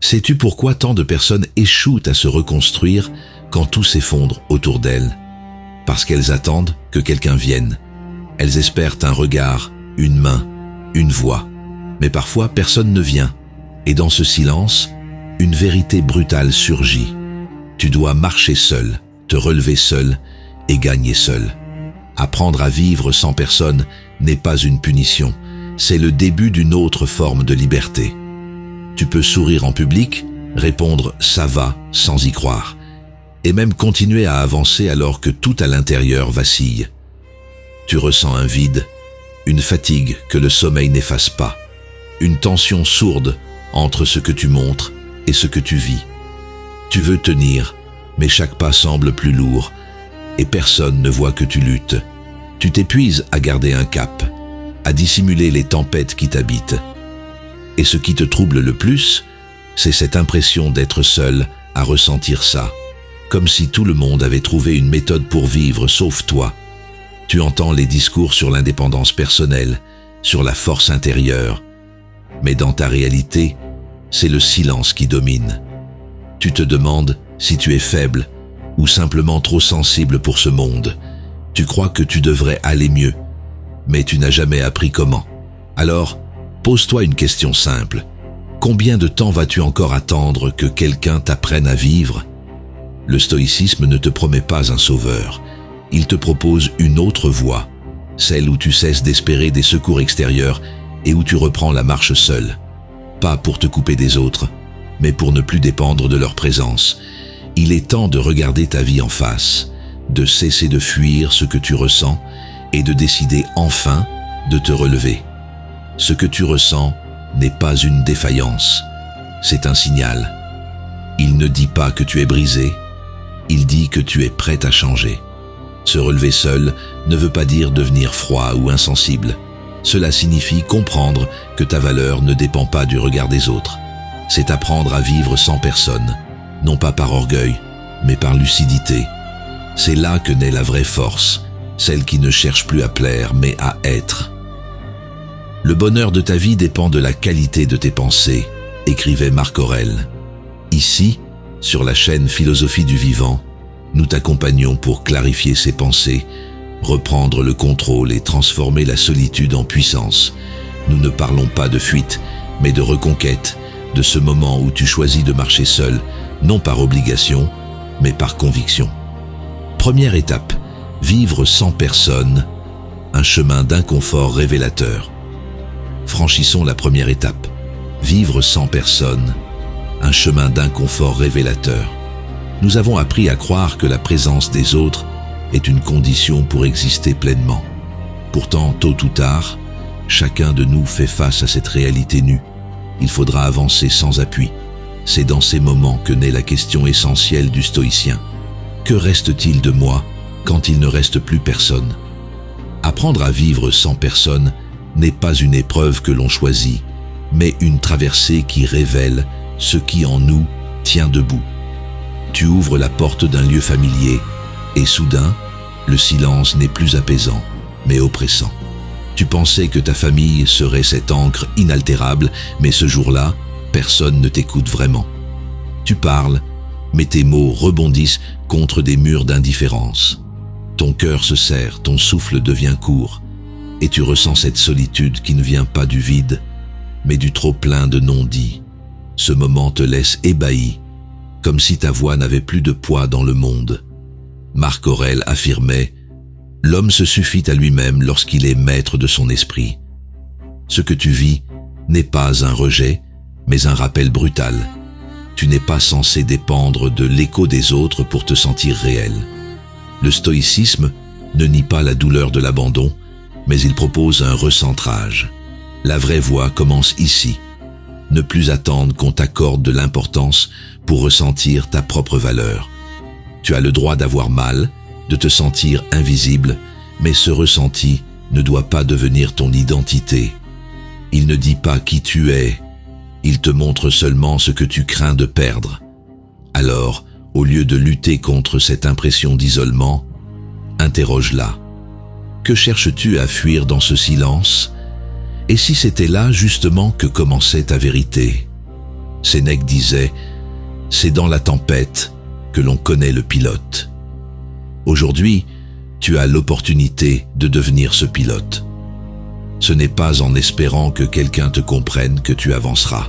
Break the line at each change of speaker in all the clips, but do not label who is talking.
Sais-tu pourquoi tant de personnes échouent à se reconstruire quand tout s'effondre autour d'elles? Parce qu'elles attendent que quelqu'un vienne. Elles espèrent un regard, une main, une voix. Mais parfois personne ne vient. Et dans ce silence, une vérité brutale surgit. Tu dois marcher seul, te relever seul et gagner seul. Apprendre à vivre sans personne n'est pas une punition, c'est le début d'une autre forme de liberté. Tu peux sourire en public, répondre « ça va » sans y croire, et même continuer à avancer alors que tout à l'intérieur vacille. Tu ressens un vide, une fatigue que le sommeil n'efface pas, une tension sourde entre ce que tu montres et ce que tu vis. Tu veux tenir, mais chaque pas semble plus lourd, et personne ne voit que tu luttes. Tu t'épuises à garder un cap, à dissimuler les tempêtes qui t'habitent. Et ce qui te trouble le plus, c'est cette impression d'être seul à ressentir ça, comme si tout le monde avait trouvé une méthode pour vivre sauf toi. Tu entends les discours sur l'indépendance personnelle, sur la force intérieure, mais dans ta réalité, c'est le silence qui domine. Tu te demandes si tu es faible ou simplement trop sensible pour ce monde. Tu crois que tu devrais aller mieux, mais tu n'as jamais appris comment. Alors, pose-toi une question simple. Combien de temps vas-tu encore attendre que quelqu'un t'apprenne à vivre? Le stoïcisme ne te promet pas un sauveur. Il te propose une autre voie, celle où tu cesses d'espérer des secours extérieurs et où tu reprends la marche seul. Pas pour te couper des autres, mais pour ne plus dépendre de leur présence. Il est temps de regarder ta vie en face, de cesser de fuir ce que tu ressens et de décider enfin de te relever. Ce que tu ressens n'est pas une défaillance, c'est un signal. Il ne dit pas que tu es brisé, il dit que tu es prêt à changer. Se relever seul ne veut pas dire devenir froid ou insensible. Cela signifie comprendre que ta valeur ne dépend pas du regard des autres. C'est apprendre à vivre sans personne, non pas par orgueil, mais par lucidité. C'est là que naît la vraie force, celle qui ne cherche plus à plaire, mais à être. Le bonheur de ta vie dépend de la qualité de tes pensées, écrivait Marc Aurèle. Ici, sur la chaîne Philosophie du Vivant, nous t'accompagnons pour clarifier ces pensées, reprendre le contrôle et transformer la solitude en puissance. Nous ne parlons pas de fuite, mais de reconquête, de ce moment où tu choisis de marcher seul, non par obligation, mais par conviction. Première étape, vivre sans personne, un chemin d'inconfort révélateur. Franchissons la première étape, vivre sans personne, un chemin d'inconfort révélateur. Nous avons appris à croire que la présence des autres est une condition pour exister pleinement. Pourtant, tôt ou tard, chacun de nous fait face à cette réalité nue. Il faudra avancer sans appui. C'est dans ces moments que naît la question essentielle du stoïcien. Que reste-t-il de moi quand il ne reste plus personne? Apprendre à vivre sans personne n'est pas une épreuve que l'on choisit, mais une traversée qui révèle ce qui en nous tient debout. Tu ouvres la porte d'un lieu familier et soudain, le silence n'est plus apaisant, mais oppressant. Tu pensais que ta famille serait cette ancre inaltérable, mais ce jour-là, personne ne t'écoute vraiment. Tu parles, mais tes mots rebondissent contre des murs d'indifférence. Ton cœur se serre, ton souffle devient court, et tu ressens cette solitude qui ne vient pas du vide, mais du trop-plein de non-dits. Ce moment te laisse ébahi, comme si ta voix n'avait plus de poids dans le monde. Marc Aurèle affirmait « L'homme se suffit à lui-même lorsqu'il est maître de son esprit. » Ce que tu vis n'est pas un rejet, mais un rappel brutal. Tu n'es pas censé dépendre de l'écho des autres pour te sentir réel. Le stoïcisme ne nie pas la douleur de l'abandon, mais il propose un recentrage. La vraie voie commence ici. Ne plus attendre qu'on t'accorde de l'importance pour ressentir ta propre valeur. Tu as le droit d'avoir mal, de te sentir invisible, mais ce ressenti ne doit pas devenir ton identité. Il ne dit pas qui tu es, il te montre seulement ce que tu crains de perdre. Alors, au lieu de lutter contre cette impression d'isolement, interroge-la. Que cherches-tu à fuir dans ce silence? Et si c'était là justement que commençait ta vérité? Sénèque disait « C'est dans la tempête que l'on connaît le pilote ». Aujourd'hui, tu as l'opportunité de devenir ce pilote. Ce n'est pas en espérant que quelqu'un te comprenne que tu avanceras,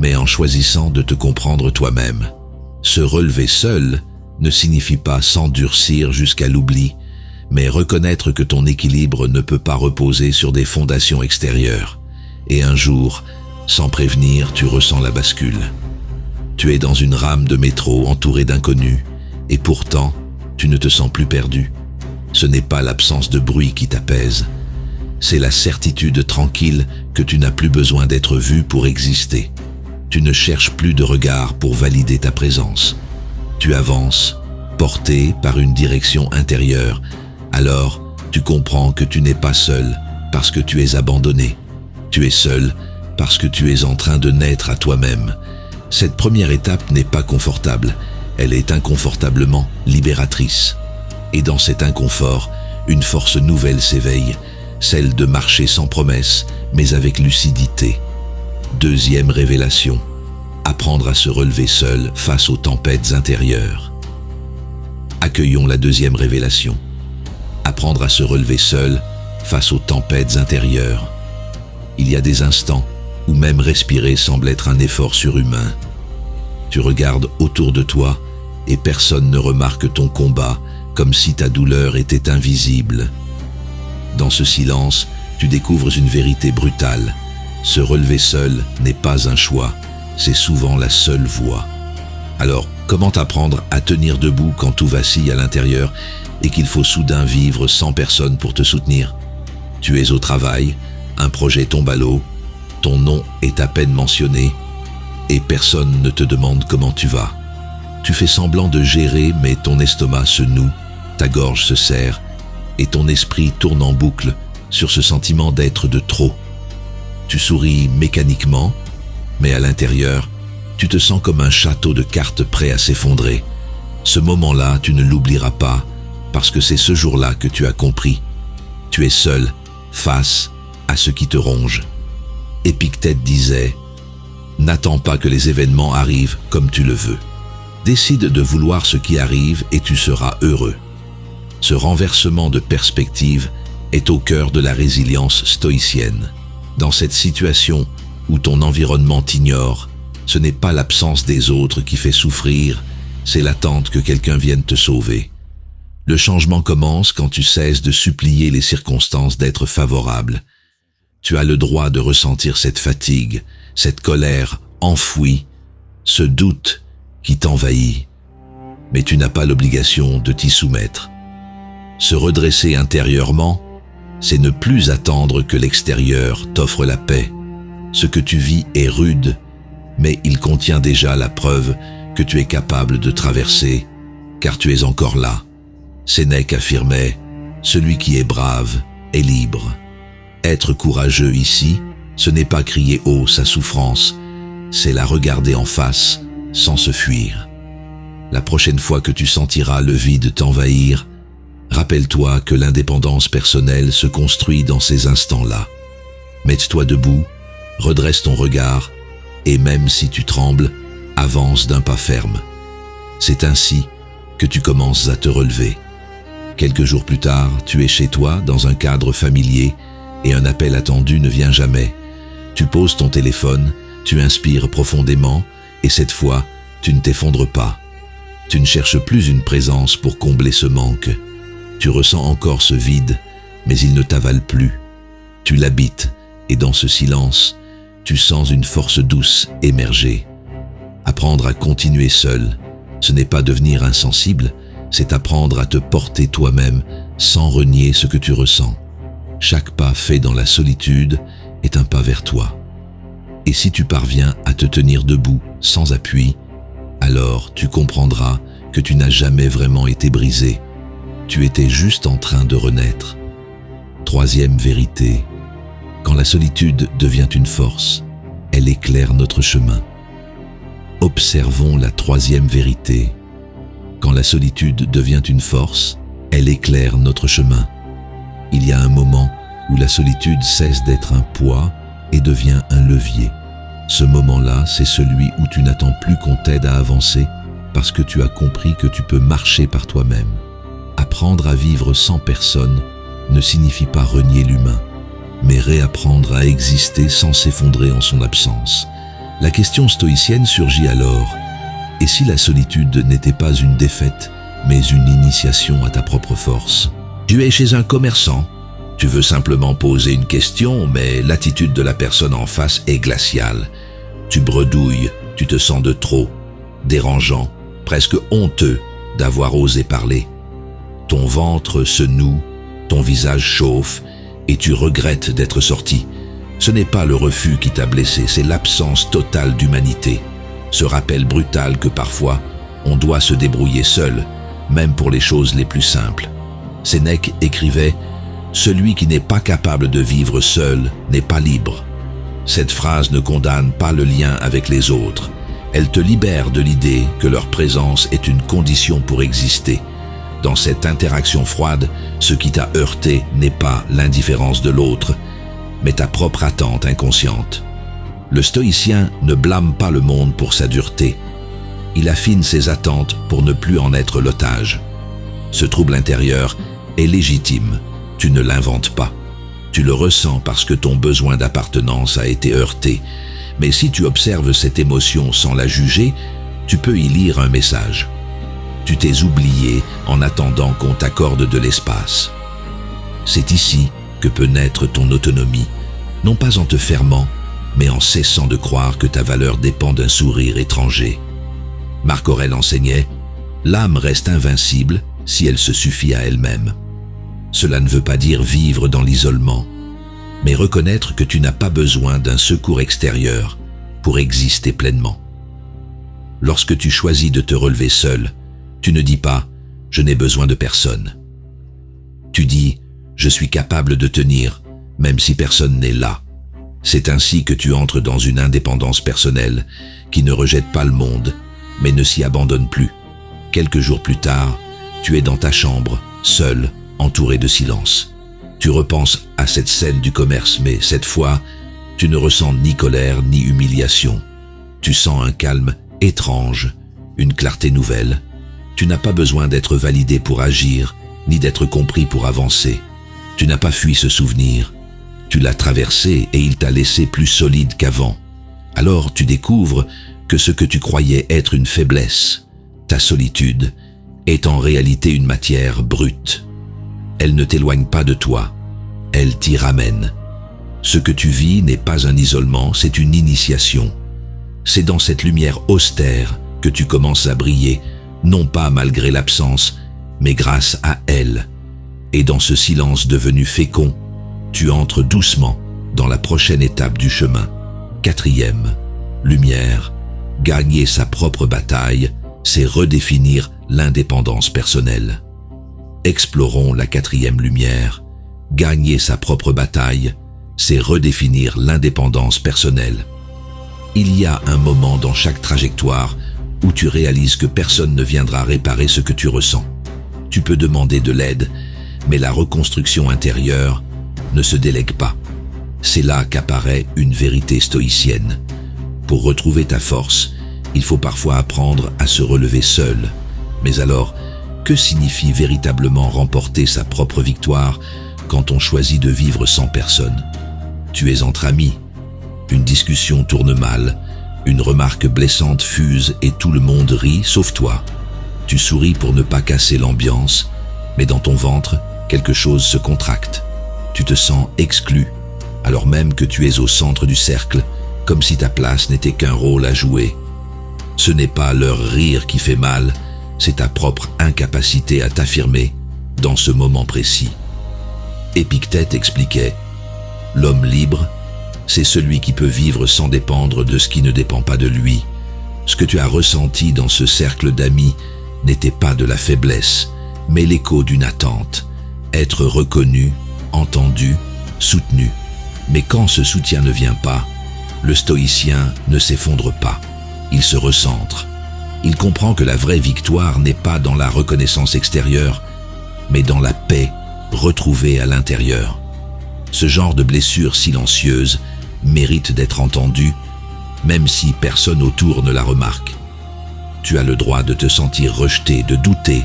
mais en choisissant de te comprendre toi-même. Se relever seul ne signifie pas s'endurcir jusqu'à l'oubli, mais reconnaître que ton équilibre ne peut pas reposer sur des fondations extérieures. Et un jour, sans prévenir, tu ressens la bascule. Tu es dans une rame de métro entourée d'inconnus, et pourtant, tu ne te sens plus perdu. Ce n'est pas l'absence de bruit qui t'apaise, c'est la certitude tranquille que tu n'as plus besoin d'être vu pour exister. Tu ne cherches plus de regard pour valider ta présence. Tu avances, porté par une direction intérieure. Alors, tu comprends que tu n'es pas seul parce que tu es abandonné. Tu es seul parce que tu es en train de naître à toi-même. Cette première étape n'est pas confortable, elle est inconfortablement libératrice. Et dans cet inconfort, une force nouvelle s'éveille, celle de marcher sans promesse, mais avec lucidité. Deuxième révélation, apprendre à se relever seul face aux tempêtes intérieures. Accueillons la deuxième révélation. Apprendre à se relever seul face aux tempêtes intérieures. Il y a des instants où même respirer semble être un effort surhumain. Tu regardes autour de toi et personne ne remarque ton combat, comme si ta douleur était invisible. Dans ce silence, tu découvres une vérité brutale. Se relever seul n'est pas un choix, c'est souvent la seule voie. Alors, comment apprendre à tenir debout quand tout vacille à l'intérieur et qu'il faut soudain vivre sans personne pour te soutenir? Tu es au travail, un projet tombe à l'eau, ton nom est à peine mentionné et personne ne te demande comment tu vas. Tu fais semblant de gérer, mais ton estomac se noue, ta gorge se serre et ton esprit tourne en boucle sur ce sentiment d'être de trop. Tu souris mécaniquement, mais à l'intérieur, tu te sens comme un château de cartes prêt à s'effondrer. Ce moment-là, tu ne l'oublieras pas, parce que c'est ce jour-là que tu as compris. Tu es seul, face à ce qui te ronge. Épictète disait « N'attends pas que les événements arrivent comme tu le veux. Décide de vouloir ce qui arrive et tu seras heureux. » Ce renversement de perspective est au cœur de la résilience stoïcienne. Dans cette situation où ton environnement t'ignore, ce n'est pas l'absence des autres qui fait souffrir, c'est l'attente que quelqu'un vienne te sauver. Le changement commence quand tu cesses de supplier les circonstances d'être favorables. Tu as le droit de ressentir cette fatigue, cette colère enfouie, ce doute qui t'envahit. Mais tu n'as pas l'obligation de t'y soumettre. Se redresser intérieurement, c'est ne plus attendre que l'extérieur t'offre la paix. Ce que tu vis est rude, mais il contient déjà la preuve que tu es capable de traverser, car tu es encore là. Sénèque affirmait « Celui qui est brave est libre ». Être courageux ici, ce n'est pas crier haut sa souffrance, c'est la regarder en face sans se fuir. La prochaine fois que tu sentiras le vide t'envahir, rappelle-toi que l'indépendance personnelle se construit dans ces instants-là. Mets-toi debout, redresse ton regard, et même si tu trembles, avance d'un pas ferme. C'est ainsi que tu commences à te relever. Quelques jours plus tard, tu es chez toi, dans un cadre familier, et un appel attendu ne vient jamais. Tu poses ton téléphone, tu inspires profondément, et cette fois, tu ne t'effondres pas. Tu ne cherches plus une présence pour combler ce manque. Tu ressens encore ce vide, mais il ne t'avale plus. Tu l'habites, et dans ce silence, tu sens une force douce émerger. Apprendre à continuer seul, ce n'est pas devenir insensible, c'est apprendre à te porter toi-même sans renier ce que tu ressens. Chaque pas fait dans la solitude est un pas vers toi. Et si tu parviens à te tenir debout sans appui, alors tu comprendras que tu n'as jamais vraiment été brisé. Tu étais juste en train de renaître. Troisième vérité, quand la solitude devient une force, elle éclaire notre chemin. Observons la troisième vérité. Quand la solitude devient une force, elle éclaire notre chemin. Il y a un moment où la solitude cesse d'être un poids et devient un levier. Ce moment-là, c'est celui où tu n'attends plus qu'on t'aide à avancer parce que tu as compris que tu peux marcher par toi-même. Apprendre à vivre sans personne ne signifie pas renier l'humain, mais réapprendre à exister sans s'effondrer en son absence. La question stoïcienne surgit alors. Et si la solitude n'était pas une défaite, mais une initiation à ta propre force? Tu es chez un commerçant. Tu veux simplement poser une question, mais l'attitude de la personne en face est glaciale. Tu bredouilles, tu te sens de trop, dérangeant, presque honteux d'avoir osé parler. Ton ventre se noue, ton visage chauffe, et tu regrettes d'être sorti. Ce n'est pas le refus qui t'a blessé, c'est l'absence totale d'humanité. Ce rappel brutal que parfois, on doit se débrouiller seul, même pour les choses les plus simples. Sénèque écrivait « Celui qui n'est pas capable de vivre seul n'est pas libre ». Cette phrase ne condamne pas le lien avec les autres. Elle te libère de l'idée que leur présence est une condition pour exister. Dans cette interaction froide, ce qui t'a heurté n'est pas l'indifférence de l'autre, mais ta propre attente inconsciente. Le stoïcien ne blâme pas le monde pour sa dureté. Il affine ses attentes pour ne plus en être l'otage. Ce trouble intérieur est légitime, tu ne l'inventes pas. Tu le ressens parce que ton besoin d'appartenance a été heurté. Mais si tu observes cette émotion sans la juger, tu peux y lire un message. Tu t'es oublié en attendant qu'on t'accorde de l'espace. C'est ici que peut naître ton autonomie, non pas en te fermant, mais en cessant de croire que ta valeur dépend d'un sourire étranger. Marc Aurèle enseignait « L'âme reste invincible si elle se suffit à elle-même ». Cela ne veut pas dire vivre dans l'isolement, mais reconnaître que tu n'as pas besoin d'un secours extérieur pour exister pleinement. Lorsque tu choisis de te relever seul, tu ne dis pas « je n'ai besoin de personne ». Tu dis « je suis capable de tenir, même si personne n'est là ». C'est ainsi que tu entres dans une indépendance personnelle qui ne rejette pas le monde, mais ne s'y abandonne plus. Quelques jours plus tard, tu es dans ta chambre, seul, entouré de silence. Tu repenses à cette scène du commerce, mais cette fois, tu ne ressens ni colère ni humiliation. Tu sens un calme étrange, une clarté nouvelle. Tu n'as pas besoin d'être validé pour agir, ni d'être compris pour avancer. Tu n'as pas fui ce souvenir. Tu l'as traversé et il t'a laissé plus solide qu'avant. Alors tu découvres que ce que tu croyais être une faiblesse, ta solitude, est en réalité une matière brute. Elle ne t'éloigne pas de toi, elle t'y ramène. Ce que tu vis n'est pas un isolement, c'est une initiation. C'est dans cette lumière austère que tu commences à briller, non pas malgré l'absence, mais grâce à elle. Et dans ce silence devenu fécond, tu entres doucement dans la prochaine étape du chemin. 4e, lumière. Gagner sa propre bataille, c'est redéfinir l'indépendance personnelle. Explorons la 4e lumière. Gagner sa propre bataille, c'est redéfinir l'indépendance personnelle. Il y a un moment dans chaque trajectoire où tu réalises que personne ne viendra réparer ce que tu ressens. Tu peux demander de l'aide, mais la reconstruction intérieure ne se délègue pas. C'est là qu'apparaît une vérité stoïcienne. Pour retrouver ta force, il faut parfois apprendre à se relever seul. Mais alors, que signifie véritablement remporter sa propre victoire quand on choisit de vivre sans personne? Tu es entre amis. Une discussion tourne mal, une remarque blessante fuse et tout le monde rit sauf toi. Tu souris pour ne pas casser l'ambiance, mais dans ton ventre, quelque chose se contracte. Tu te sens exclu, alors même que tu es au centre du cercle, comme si ta place n'était qu'un rôle à jouer. Ce n'est pas leur rire qui fait mal, c'est ta propre incapacité à t'affirmer dans ce moment précis. Épictète expliquait « L'homme libre, c'est celui qui peut vivre sans dépendre de ce qui ne dépend pas de lui. Ce que tu as ressenti dans ce cercle d'amis n'était pas de la faiblesse, mais l'écho d'une attente. Être reconnu, entendu, soutenu. Mais quand ce soutien ne vient pas, le stoïcien ne s'effondre pas. Il se recentre. Il comprend que la vraie victoire n'est pas dans la reconnaissance extérieure, mais dans la paix retrouvée à l'intérieur. Ce genre de blessure silencieuse mérite d'être entendue même si personne autour ne la remarque. Tu as le droit de te sentir rejeté, de douter,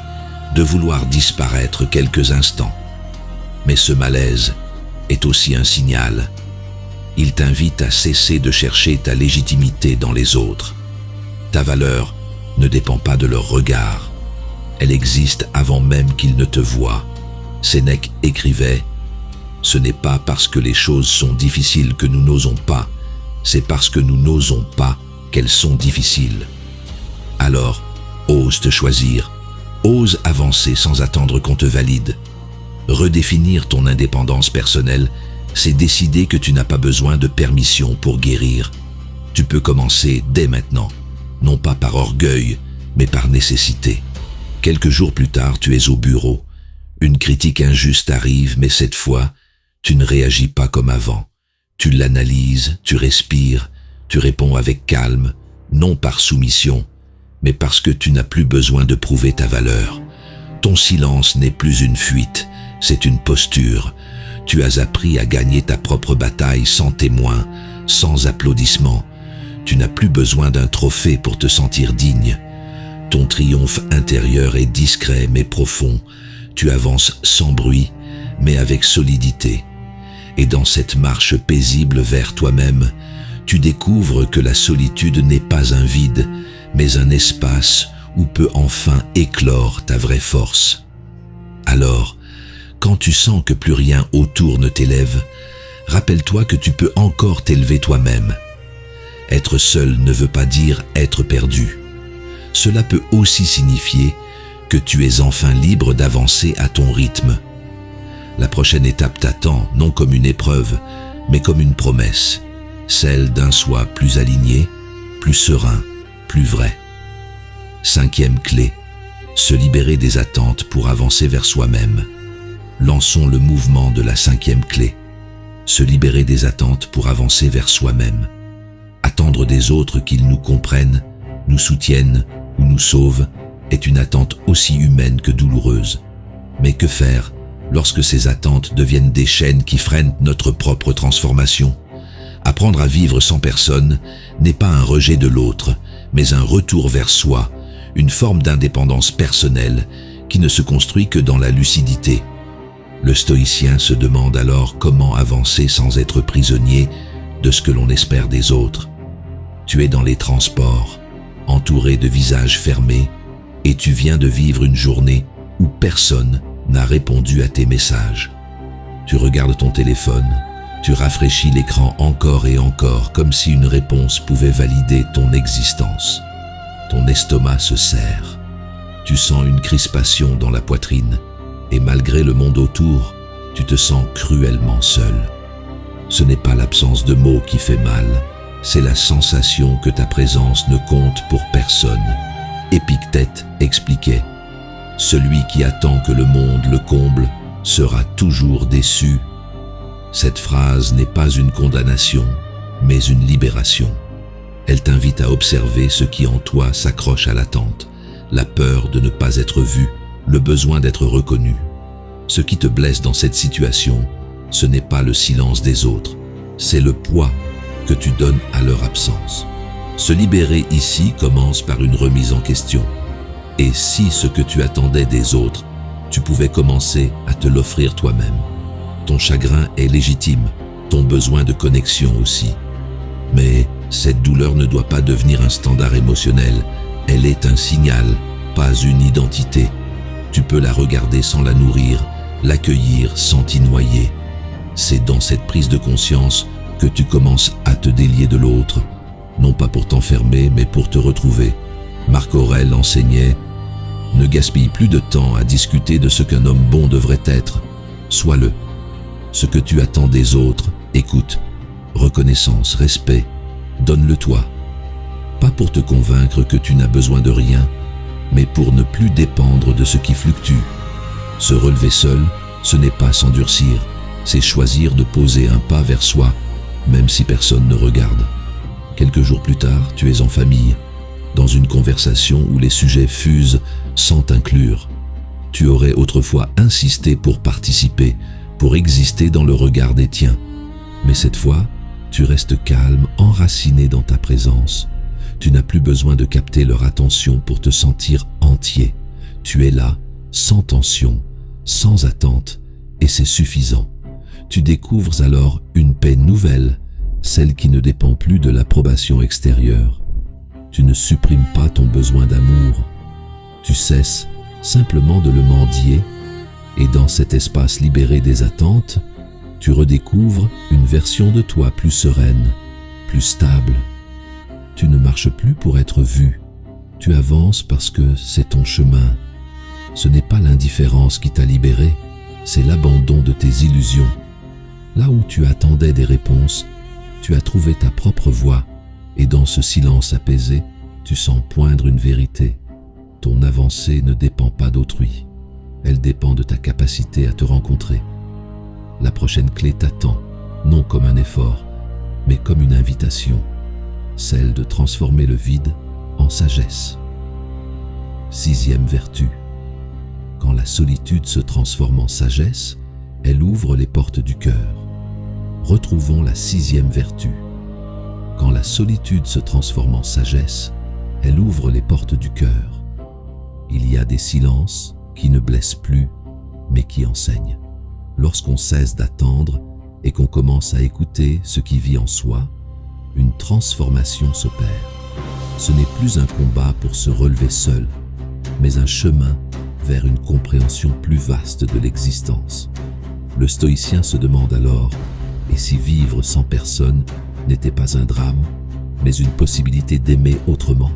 de vouloir disparaître quelques instants. Mais ce malaise est aussi un signal. Il t'invite à cesser de chercher ta légitimité dans les autres. Ta valeur ne dépend pas de leur regard. Elle existe avant même qu'ils ne te voient. Sénèque écrivait « Ce n'est pas parce que les choses sont difficiles que nous n'osons pas, c'est parce que nous n'osons pas qu'elles sont difficiles. » Alors, ose te choisir, ose avancer sans attendre qu'on te valide. Redéfinir ton indépendance personnelle, c'est décider que tu n'as pas besoin de permission pour guérir. Tu peux commencer dès maintenant, non pas par orgueil, mais par nécessité. Quelques jours plus tard, tu es au bureau. Une critique injuste arrive, mais cette fois, tu ne réagis pas comme avant. Tu l'analyses, tu respires, tu réponds avec calme, non par soumission, mais parce que tu n'as plus besoin de prouver ta valeur. Ton silence n'est plus une fuite, c'est une posture. Tu as appris à gagner ta propre bataille sans témoin, sans applaudissements. Tu n'as plus besoin d'un trophée pour te sentir digne. Ton triomphe intérieur est discret mais profond. Tu avances sans bruit, mais avec solidité. Et dans cette marche paisible vers toi-même, tu découvres que la solitude n'est pas un vide, mais un espace où peut enfin éclore ta vraie force. Alors, quand tu sens que plus rien autour ne t'élève, rappelle-toi que tu peux encore t'élever toi-même. Être seul ne veut pas dire être perdu. Cela peut aussi signifier que tu es enfin libre d'avancer à ton rythme. La prochaine étape t'attend non comme une épreuve, mais comme une promesse, celle d'un soi plus aligné, plus serein, plus vrai. 5e clé, se libérer des attentes pour avancer vers soi-même. Lançons le mouvement de la 5e clé. Se libérer des attentes pour avancer vers soi-même. Attendre des autres qu'ils nous comprennent, nous soutiennent ou nous sauvent est une attente aussi humaine que douloureuse. Mais que faire lorsque ces attentes deviennent des chaînes qui freinent notre propre transformation? Apprendre à vivre sans personne n'est pas un rejet de l'autre, mais un retour vers soi, une forme d'indépendance personnelle qui ne se construit que dans la lucidité. Le stoïcien se demande alors comment avancer sans être prisonnier de ce que l'on espère des autres. Tu es dans les transports, entouré de visages fermés, et tu viens de vivre une journée où personne n'a répondu à tes messages. Tu regardes ton téléphone, tu rafraîchis l'écran encore et encore, comme si une réponse pouvait valider ton existence. Ton estomac se serre. Tu sens une crispation dans la poitrine, et malgré le monde autour, tu te sens cruellement seul. Ce n'est pas l'absence de mots qui fait mal, c'est la sensation que ta présence ne compte pour personne. Épictète expliquait « Celui qui attend que le monde le comble sera toujours déçu ». Cette phrase n'est pas une condamnation, mais une libération. Elle t'invite à observer ce qui en toi s'accroche à l'attente, la peur de ne pas être vu, le besoin d'être reconnu. Ce qui te blesse dans cette situation, ce n'est pas le silence des autres, c'est le poids que tu donnes à leur absence. Se libérer ici commence par une remise en question. Et si ce que tu attendais des autres, tu pouvais commencer à te l'offrir toi-même? Ton chagrin est légitime, ton besoin de connexion aussi. Mais cette douleur ne doit pas devenir un standard émotionnel. Elle est un signal, pas une identité. Tu peux la regarder sans la nourrir, l'accueillir sans t'y noyer. C'est dans cette prise de conscience que tu commences à te délier de l'autre, non pas pour t'enfermer, mais pour te retrouver. Marc Aurèle enseignait « Ne gaspille plus de temps à discuter de ce qu'un homme bon devrait être. Sois-le. Ce que tu attends des autres, écoute. Reconnaissance, respect, donne-le toi. Pas pour te convaincre que tu n'as besoin de rien, mais pour ne plus dépendre de ce qui fluctue. Se relever seul, ce n'est pas s'endurcir, c'est choisir de poser un pas vers soi, même si personne ne regarde. Quelques jours plus tard, tu es en famille, dans une conversation où les sujets fusent sans t'inclure. Tu aurais autrefois insisté pour participer, pour exister dans le regard des tiens. Mais cette fois, Tu restes calme, enraciné dans ta présence. Tu n'as plus besoin de capter leur attention pour te sentir entier. Tu es là, sans tension, sans attente, et c'est suffisant. Tu découvres alors une paix nouvelle, celle qui ne dépend plus de l'approbation extérieure. Tu ne supprimes pas ton besoin d'amour. Tu cesses simplement de le mendier, et dans cet espace libéré des attentes, tu redécouvres une version de toi plus sereine, plus stable. Tu ne marches plus pour être vu. Tu avances parce que c'est ton chemin. Ce n'est pas l'indifférence qui t'a libéré, c'est l'abandon de tes illusions. Là où tu attendais des réponses, tu as trouvé ta propre voie, et dans ce silence apaisé, tu sens poindre une vérité. Ton avancée ne dépend pas d'autrui. Elle dépend de ta capacité à te rencontrer. La prochaine clé t'attend, non comme un effort, mais comme une invitation, celle de transformer le vide en sagesse. 6e vertu. Quand la solitude se transforme en sagesse, elle ouvre les portes du cœur. Retrouvons la 6e vertu. Quand la solitude se transforme en sagesse, elle ouvre les portes du cœur. Il y a des silences qui ne blessent plus, mais qui enseignent. Lorsqu'on cesse d'attendre et qu'on commence à écouter ce qui vit en soi, une transformation s'opère. Ce n'est plus un combat pour se relever seul, mais un chemin vers une compréhension plus vaste de l'existence. Le stoïcien se demande alors, et si vivre sans personne n'était pas un drame, mais une possibilité d'aimer autrement?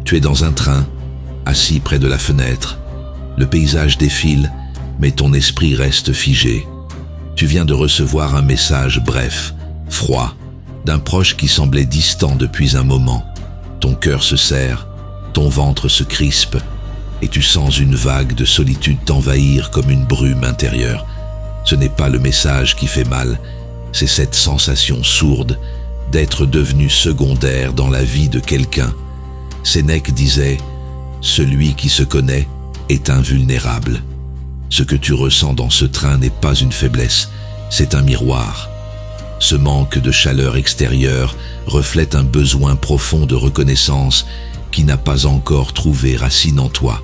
Tu es dans un train, assis près de la fenêtre. Le paysage défile, mais ton esprit reste figé. Tu viens de recevoir un message bref, froid, d'un proche qui semblait distant depuis un moment. Ton cœur se serre, ton ventre se crispe, et tu sens une vague de solitude t'envahir comme une brume intérieure. Ce n'est pas le message qui fait mal, c'est cette sensation sourde d'être devenu secondaire dans la vie de quelqu'un. Sénèque disait « Celui qui se connaît est invulnérable ». Ce que tu ressens dans ce train n'est pas une faiblesse, c'est un miroir. Ce manque de chaleur extérieure reflète un besoin profond de reconnaissance qui n'a pas encore trouvé racine en toi.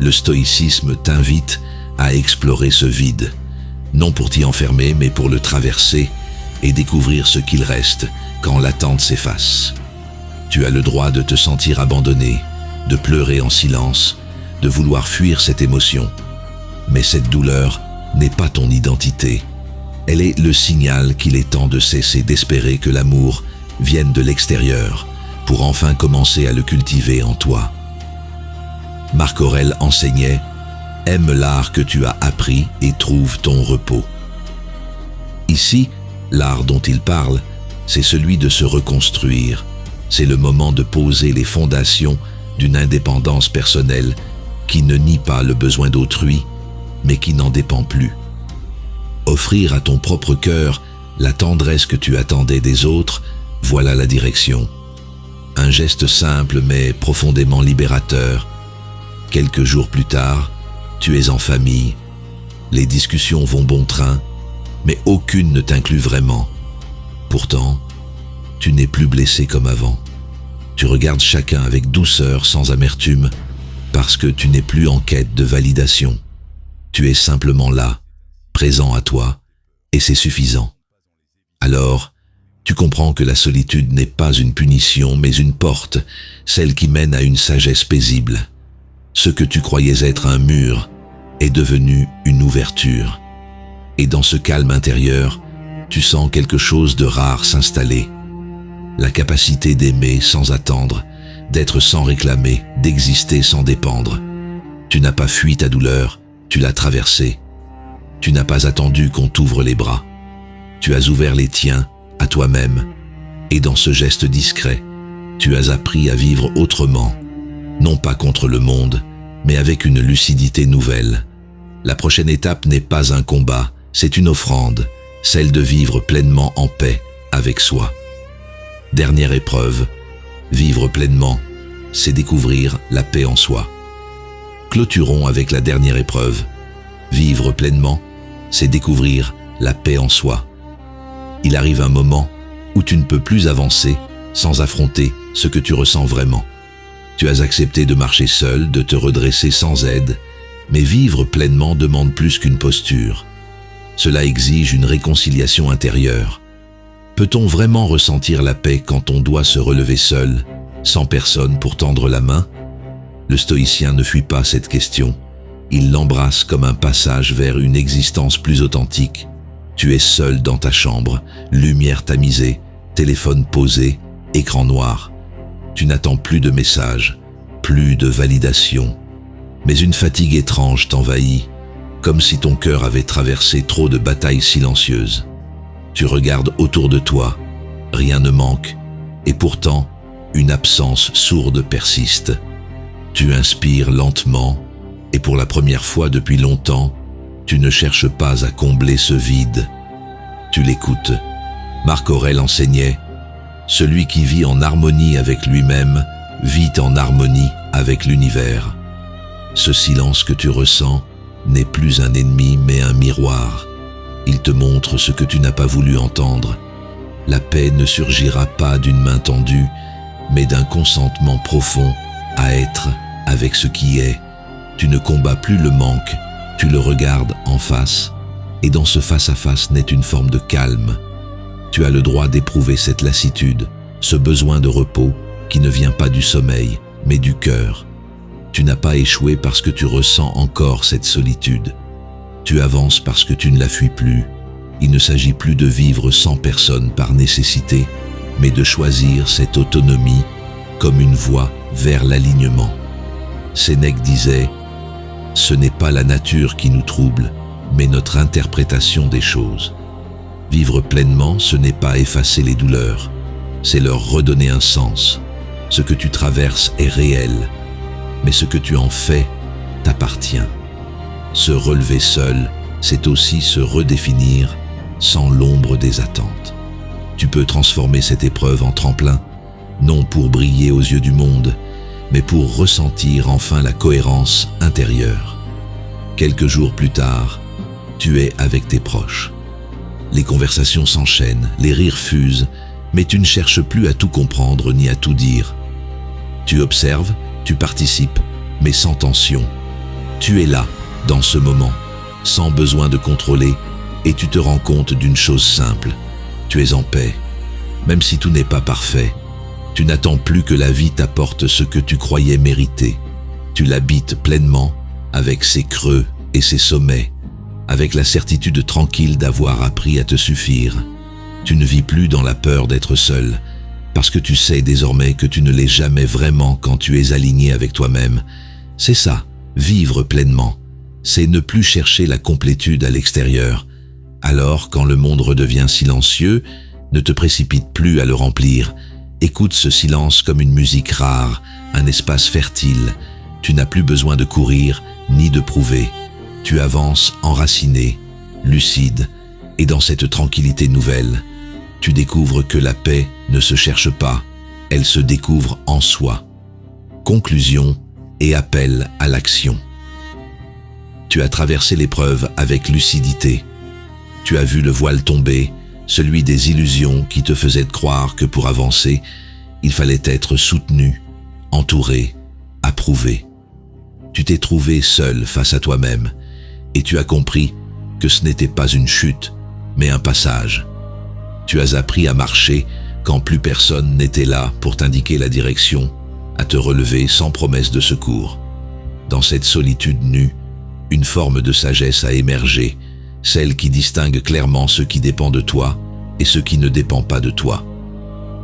Le stoïcisme t'invite à explorer ce vide, non pour t'y enfermer, mais pour le traverser et découvrir ce qu'il reste quand l'attente s'efface. Tu as le droit de te sentir abandonné, de pleurer en silence, de vouloir fuir cette émotion. Mais cette douleur n'est pas ton identité. Elle est le signal qu'il est temps de cesser d'espérer que l'amour vienne de l'extérieur pour enfin commencer à le cultiver en toi. Marc Aurèle enseignait « Aime l'art que tu as appris et trouve ton repos ». Ici, l'art dont il parle, c'est celui de se reconstruire. C'est le moment de poser les fondations d'une indépendance personnelle qui ne nie pas le besoin d'autrui, mais qui n'en dépend plus. Offrir à ton propre cœur la tendresse que tu attendais des autres, voilà la direction. Un geste simple mais profondément libérateur. Quelques jours plus tard, tu es en famille. Les discussions vont bon train, mais aucune ne t'inclut vraiment. Pourtant, tu n'es plus blessé comme avant. Tu regardes chacun avec douceur, sans amertume, parce que tu n'es plus en quête de validation. Tu es simplement là, présent à toi, et c'est suffisant. Alors, tu comprends que la solitude n'est pas une punition, mais une porte, celle qui mène à une sagesse paisible. Ce que tu croyais être un mur est devenu une ouverture. Et dans ce calme intérieur, tu sens quelque chose de rare s'installer. La capacité d'aimer sans attendre, d'être sans réclamer, d'exister sans dépendre. Tu n'as pas fui ta douleur, tu l'as traversée. Tu n'as pas attendu qu'on t'ouvre les bras. Tu as ouvert les tiens à toi-même. Et dans ce geste discret, tu as appris à vivre autrement, non pas contre le monde, mais avec une lucidité nouvelle. La prochaine étape n'est pas un combat, c'est une offrande, celle de vivre pleinement en paix avec soi. Dernière épreuve, vivre pleinement, c'est découvrir la paix en soi. Clôturons avec la dernière épreuve. Vivre pleinement, c'est découvrir la paix en soi.
Il arrive un moment où tu ne peux plus avancer sans affronter ce que tu ressens vraiment. Tu as accepté de marcher seul, de te redresser sans aide, mais vivre pleinement demande plus qu'une posture. Cela exige une réconciliation intérieure. Peut-on vraiment ressentir la paix quand on doit se relever seul, sans personne pour tendre la main? Le stoïcien ne fuit pas cette question. Il l'embrasse comme un passage vers une existence plus authentique. Tu es seul dans ta chambre, lumière tamisée, téléphone posé, écran noir. Tu n'attends plus de messages, plus de validation. Mais une fatigue étrange t'envahit, comme si ton cœur avait traversé trop de batailles silencieuses. Tu regardes autour de toi, rien ne manque, et pourtant, une absence sourde persiste. Tu inspires lentement, et pour la première fois depuis longtemps, tu ne cherches pas à combler ce vide. Tu l'écoutes. Marc Aurèle enseignait « Celui qui vit en harmonie avec lui-même vit en harmonie avec l'univers ». Ce silence que tu ressens n'est plus un ennemi mais un miroir. Il te montre ce que tu n'as pas voulu entendre. La paix ne surgira pas d'une main tendue, mais d'un consentement profond à être avec ce qui est. Tu ne combats plus le manque, tu le regardes en face, et dans ce face-à-face naît une forme de calme. Tu as le droit d'éprouver cette lassitude, ce besoin de repos qui ne vient pas du sommeil, mais du cœur. Tu n'as pas échoué parce que tu ressens encore cette solitude. Tu avances parce que tu ne la fuis plus. Il ne s'agit plus de vivre sans personne par nécessité, mais de choisir cette autonomie comme une voie vers l'alignement. Sénèque disait « Ce n'est pas la nature qui nous trouble, mais notre interprétation des choses. Vivre pleinement, ce n'est pas effacer les douleurs, c'est leur redonner un sens. Ce que tu traverses est réel, mais ce que tu en fais t'appartient. Se relever seul, c'est aussi se redéfinir sans l'ombre des attentes. Tu peux transformer cette épreuve en tremplin, non pour briller aux yeux du monde, mais pour ressentir enfin la cohérence intérieure. Quelques jours plus tard, tu es avec tes proches. Les conversations s'enchaînent, les rires fusent, mais tu ne cherches plus à tout comprendre ni à tout dire. Tu observes, tu participes, mais sans tension. Tu es là, dans ce moment, sans besoin de contrôler, et tu te rends compte d'une chose simple. Tu es en paix. Même si tout n'est pas parfait, tu n'attends plus que la vie t'apporte ce que tu croyais mériter. Tu l'habites pleinement, avec ses creux et ses sommets, avec la certitude tranquille d'avoir appris à te suffire. Tu ne vis plus dans la peur d'être seul, parce que tu sais désormais que tu ne l'es jamais vraiment quand tu es aligné avec toi-même. C'est ça, vivre pleinement. C'est ne plus chercher la complétude à l'extérieur. Alors, quand le monde redevient silencieux, ne te précipite plus à le remplir. Écoute ce silence comme une musique rare, un espace fertile. Tu n'as plus besoin de courir ni de prouver. Tu avances enraciné, lucide, et dans cette tranquillité nouvelle, tu découvres que la paix ne se cherche pas, elle se découvre en soi. Conclusion et appel à l'action. Tu as traversé l'épreuve avec lucidité. Tu as vu le voile tomber, celui des illusions qui te faisaient croire que pour avancer, il fallait être soutenu, entouré, approuvé. Tu t'es trouvé seul face à toi-même, et tu as compris que ce n'était pas une chute, mais un passage. Tu as appris à marcher quand plus personne n'était là pour t'indiquer la direction, à te relever sans promesse de secours. Dans cette solitude nue, une forme de sagesse a émergé, celle qui distingue clairement ce qui dépend de toi et ce qui ne dépend pas de toi.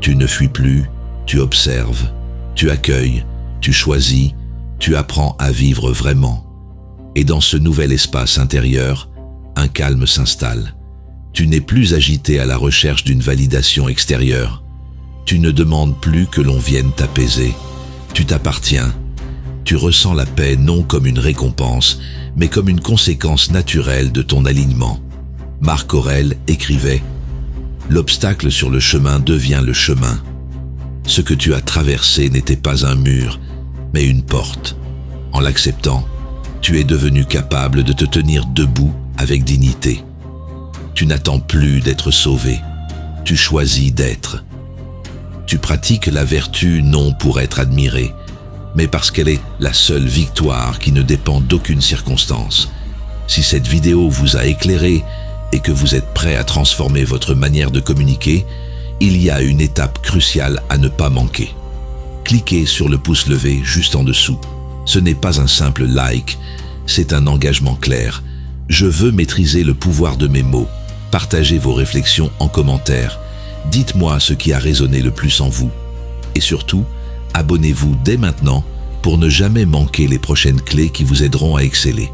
Tu ne fuis plus, tu observes, tu accueilles, tu choisis, tu apprends à vivre vraiment. Et dans ce nouvel espace intérieur, un calme s'installe. Tu n'es plus agité à la recherche d'une validation extérieure. Tu ne demandes plus que l'on vienne t'apaiser. Tu t'appartiens. Tu ressens la paix non comme une récompense, mais comme une conséquence naturelle de ton alignement. Marc Aurèle écrivait « L'obstacle sur le chemin devient le chemin. Ce que tu as traversé n'était pas un mur, mais une porte. En l'acceptant, tu es devenu capable de te tenir debout avec dignité. Tu n'attends plus d'être sauvé, tu choisis d'être. Tu pratiques la vertu non pour être admiré, mais parce qu'elle est la seule victoire qui ne dépend d'aucune circonstance. Si cette vidéo vous a éclairé et que vous êtes prêt à transformer votre manière de communiquer, il y a une étape cruciale à ne pas manquer. Cliquez sur le pouce levé juste en dessous. Ce n'est pas un simple like, c'est un engagement clair. Je veux maîtriser le pouvoir de mes mots. Partagez vos réflexions en commentaire. Dites-moi ce qui a résonné le plus en vous. Et surtout, abonnez-vous dès maintenant pour ne jamais manquer les prochaines clés qui vous aideront à exceller.